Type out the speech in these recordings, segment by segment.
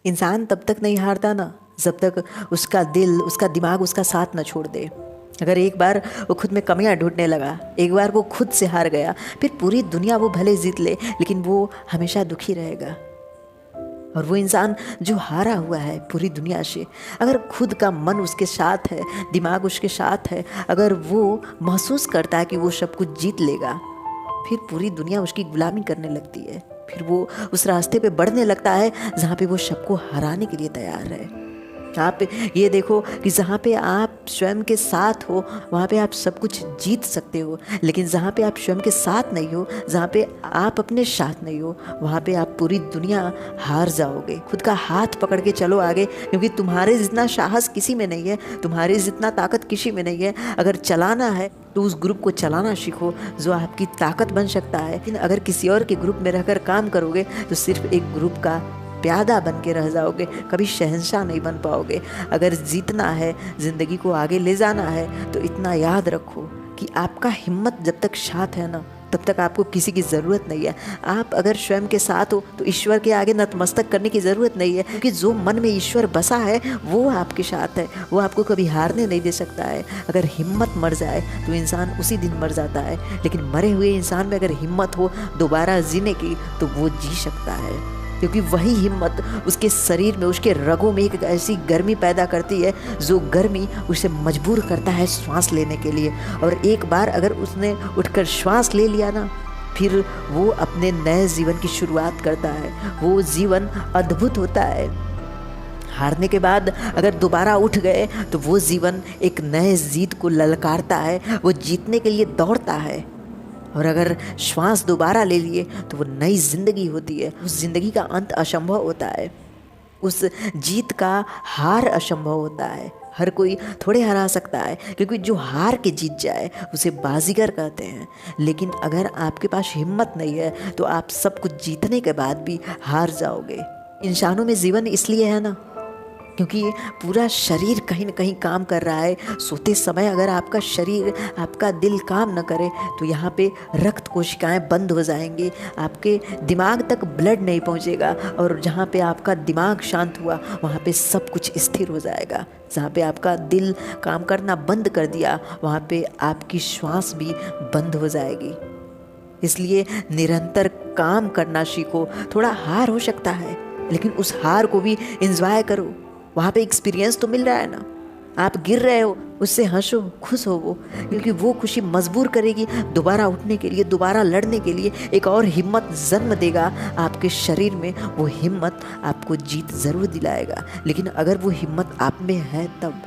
इंसान तब तक नहीं हारता ना जब तक उसका दिल, उसका दिमाग उसका साथ न छोड़ दे। अगर एक बार वो खुद में कमियां ढूंढने लगा, एक बार वो खुद से हार गया, फिर पूरी दुनिया वो भले जीत ले लेकिन वो हमेशा दुखी रहेगा। और वो इंसान जो हारा हुआ है पूरी दुनिया से, अगर खुद का मन उसके साथ है, दिमाग उसके साथ है, अगर वो महसूस करता है कि वो सब कुछ जीत लेगा, फिर पूरी दुनिया उसकी गुलामी करने लगती है। फिर वो उस रास्ते पे बढ़ने लगता है जहाँ पे वो सबको हराने के लिए तैयार है। आप ये देखो कि जहाँ पे आप स्वयं के साथ हो वहाँ पे आप सब कुछ जीत सकते हो, लेकिन जहाँ पे आप स्वयं के साथ नहीं हो, जहाँ पे आप अपने साथ नहीं हो, वहाँ पे आप पूरी दुनिया हार जाओगे। खुद का हाथ पकड़ के चलो आगे, क्योंकि तुम्हारे जितना साहस किसी में नहीं है, तुम्हारे जितना ताकत किसी में नहीं है। अगर चलाना है तो उस ग्रुप को चलाना सीखो जो आपकी ताकत बन सकता है। लेकिन अगर किसी और के ग्रुप में रहकर काम करोगे तो सिर्फ एक ग्रुप का प्यादा बन के रह जाओगे, कभी शहंशाह नहीं बन पाओगे। अगर जीतना है, ज़िंदगी को आगे ले जाना है, तो इतना याद रखो कि आपका हिम्मत जब तक साथ है ना, तब तक आपको किसी की ज़रूरत नहीं है। आप अगर स्वयं के साथ हो तो ईश्वर के आगे नतमस्तक करने की ज़रूरत नहीं है, क्योंकि जो मन में ईश्वर बसा है वो आपके साथ है, वो आपको कभी हारने नहीं दे सकता है। अगर हिम्मत मर जाए तो इंसान उसी दिन मर जाता है, लेकिन मरे हुए इंसान में अगर हिम्मत हो दोबारा जीने की तो वो जी सकता है, क्योंकि वही हिम्मत उसके शरीर में, उसके रगों में एक ऐसी गर्मी पैदा करती है जो गर्मी उसे मजबूर करता है श्वास लेने के लिए। और एक बार अगर उसने उठकर श्वास ले लिया ना, फिर वो अपने नए जीवन की शुरुआत करता है। वो जीवन अद्भुत होता है। हारने के बाद अगर दोबारा उठ गए तो वो जीवन एक नए जीत को ललकारता है, वो जीतने के लिए दौड़ता है। और अगर श्वास दोबारा ले लिए तो वो नई जिंदगी होती है। उस जिंदगी का अंत असंभव होता है, उस जीत का हार असंभव होता है। हर कोई थोड़े हरा सकता है, क्योंकि जो हार के जीत जाए उसे बाजीगर कहते हैं। लेकिन अगर आपके पास हिम्मत नहीं है तो आप सब कुछ जीतने के बाद भी हार जाओगे। इंसानों में जीवन इसलिए है ना क्योंकि पूरा शरीर कहीं ना कहीं काम कर रहा है। सोते समय अगर आपका शरीर, आपका दिल काम न करे तो यहाँ पे रक्त कोशिकाएं बंद हो जाएंगी, आपके दिमाग तक ब्लड नहीं पहुँचेगा, और जहाँ पे आपका दिमाग शांत हुआ वहाँ पे सब कुछ स्थिर हो जाएगा। जहाँ पे आपका दिल काम करना बंद कर दिया वहाँ पे आपकी श्वास भी बंद हो जाएगी। इसलिए निरंतर काम करना सीखो। थोड़ा हार हो सकता है लेकिन उस हार को भी एंजॉय करो, वहाँ पे एक्सपीरियंस तो मिल रहा है ना। आप गिर रहे हो, उससे हंसो, खुश हो वो, क्योंकि वो खुशी मजबूर करेगी दोबारा उठने के लिए, दोबारा लड़ने के लिए। एक और हिम्मत जन्म देगा आपके शरीर में। वो हिम्मत आपको जीत ज़रूर दिलाएगा, लेकिन अगर वो हिम्मत आप में है तब।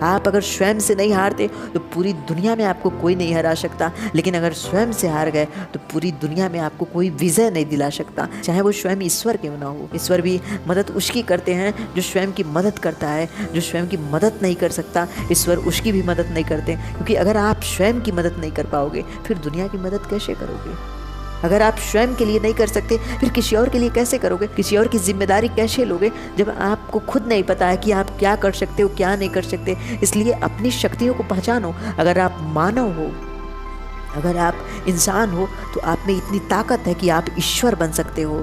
आप अगर स्वयं से नहीं हारते तो पूरी दुनिया में आपको कोई नहीं हरा सकता, लेकिन अगर स्वयं से हार गए तो पूरी दुनिया में आपको कोई विजय नहीं दिला सकता, चाहे वो स्वयं ईश्वर क्यों ना हो। ईश्वर भी मदद उसकी करते हैं जो स्वयं की मदद करता है। जो स्वयं की मदद नहीं कर सकता, ईश्वर उसकी भी मदद नहीं करते, क्योंकि अगर आप स्वयं की मदद नहीं कर पाओगे फिर दुनिया की मदद कैसे करोगे। अगर आप स्वयं के लिए नहीं कर सकते फिर किसी और के लिए कैसे करोगे, किसी और की जिम्मेदारी कैसे लोगे जब आपको खुद नहीं पता है कि आप क्या कर सकते हो, क्या नहीं कर सकते। इसलिए अपनी शक्तियों को पहचानो। अगर आप मानव हो, अगर आप इंसान हो, तो आप में इतनी ताकत है कि आप ईश्वर बन सकते हो।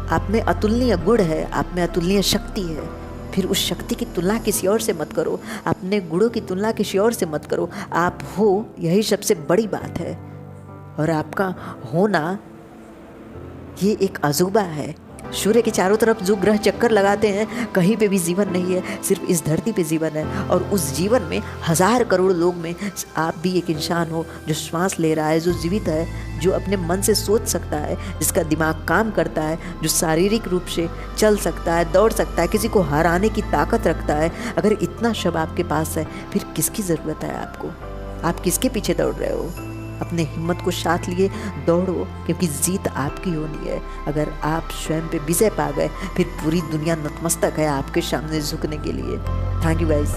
आप में अतुलनीय गुण है, आप में अतुलनीय शक्ति है। फिर उस शक्ति की तुलना किसी और से मत करो, अपने गुणों की तुलना किसी और से मत करो। आप हो, यही सबसे बड़ी बात है। और आपका होना ये एक अजूबा है। सूर्य के चारों तरफ जो ग्रह चक्कर लगाते हैं, कहीं पे भी जीवन नहीं है, सिर्फ इस धरती पे जीवन है। और उस जीवन में 1000 करोड़ लोग में आप भी एक इंसान हो जो श्वास ले रहा है, जो जीवित है, जो अपने मन से सोच सकता है, जिसका दिमाग काम करता है, जो शारीरिक रूप से चल सकता है, दौड़ सकता है, किसी को हराने की ताकत रखता है। अगर इतना सब आपके पास है फिर किसकी ज़रूरत है आपको? आप किसके पीछे दौड़ रहे हो? अपने हिम्मत को साथ लिए दौड़ो, क्योंकि जीत आपकी होनी है। अगर आप स्वयं पे विजय पा गए फिर पूरी दुनिया नतमस्तक है आपके सामने झुकने के लिए। Thank you guys.